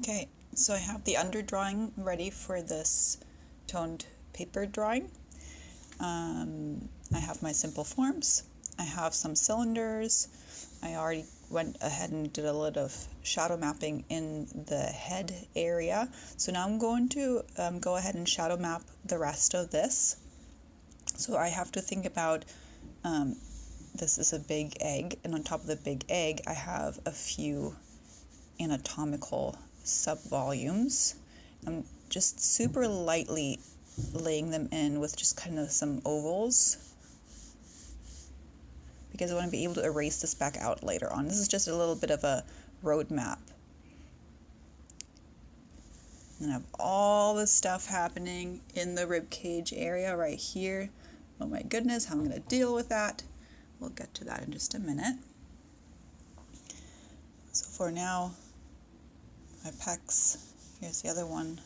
Okay, so I have the underdrawing ready for this toned paper drawing. I have my simple forms. I have some cylinders. I already went ahead and did a little of shadow mapping in the head area. So now I'm going to go ahead and shadow map the rest of this. So I have to think about this is a big egg, and on top of the big egg I have a few anatomical subvolumes. I'm just super lightly laying them in with just kind of some ovals because I want to be able to erase this back out later on. This is just a little bit of a roadmap. And I have all this stuff happening in the rib cage area right here. Oh my goodness, how I'm going to deal with that. We'll get to that in just a minute. So for now, my pecs, here's the other one.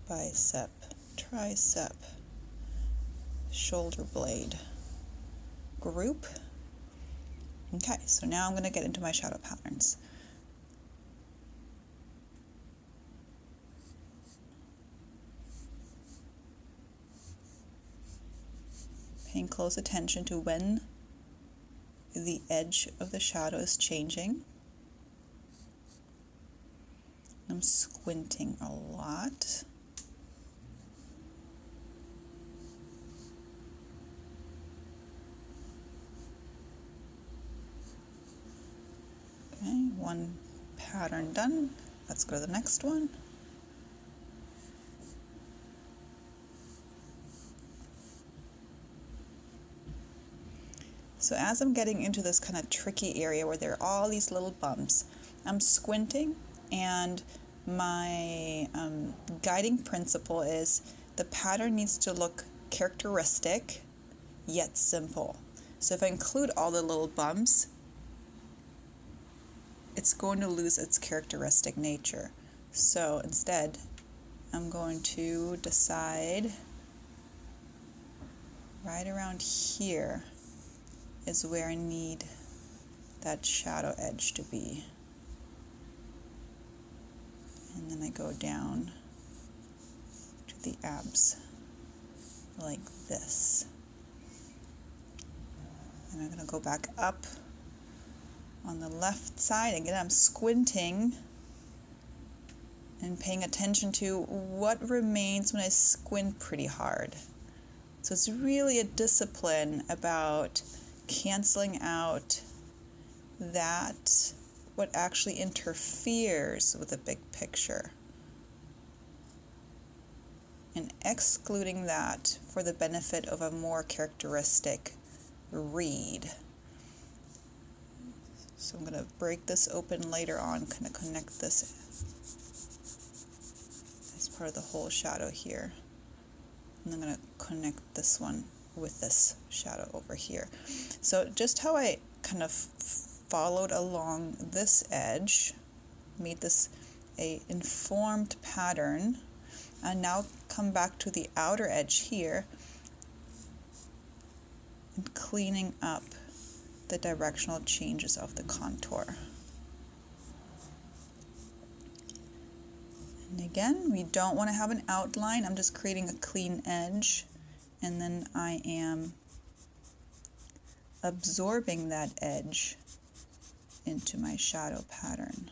Bicep, tricep, shoulder blade group. Okay, so now I'm going to get into my shadow patterns. Paying close attention to when the edge of the shadow is changing. I'm squinting a lot. Okay, one pattern done. Let's go to the next one. So as I'm getting into this kind of tricky area where there are all these little bumps, I'm squinting, and my guiding principle is the pattern needs to look characteristic yet simple. So if I include all the little bumps, it's going to lose its characteristic nature. So instead, I'm going to decide right around here is where I need that shadow edge to be. And then I go down to the abs like this. And I'm going to go back up on the left side. Again, I'm squinting and paying attention to what remains when I squint pretty hard. So it's really a discipline about canceling out that what actually interferes with the big picture and excluding that for the benefit of a more characteristic read. So I'm going to break this open later on, kind of connect this as part of the whole shadow here. And I'm going to connect this one with this shadow over here. So just how I kind of followed along this edge, made this a informed pattern, and now come back to the outer edge here and cleaning up the directional changes of the contour. And again, we don't want to have an outline. I'm just creating a clean edge, and then I am absorbing that edge into my shadow pattern.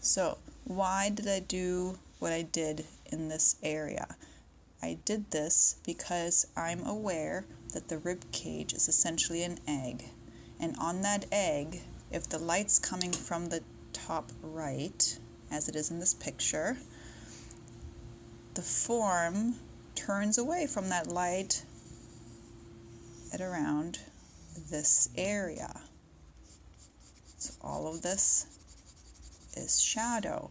So why did I do what I did in this area? I did this because I'm aware that the rib cage is essentially an egg. And on that egg, if the light's coming from the top right, as it is in this picture, the form turns away from that light at around this area. So all of this is shadow.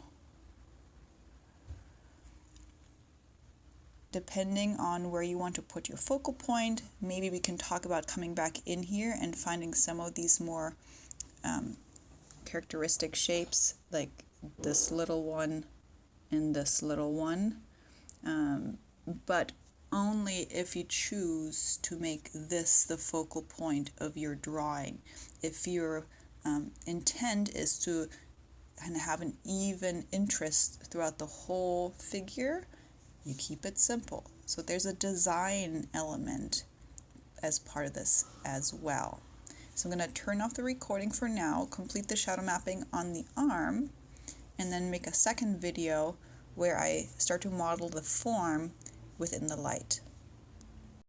depending on where you want to put your focal point. Maybe we can talk about coming back in here and finding some of these more characteristic shapes, like this little one and this little one, but only if you choose to make this the focal point of your drawing. If your intent is to kind of have an even interest throughout the whole figure, you keep it simple. So there's a design element as part of this as well. So I'm going to turn off the recording for now, complete the shadow mapping on the arm, and then make a second video where I start to model the form within the light.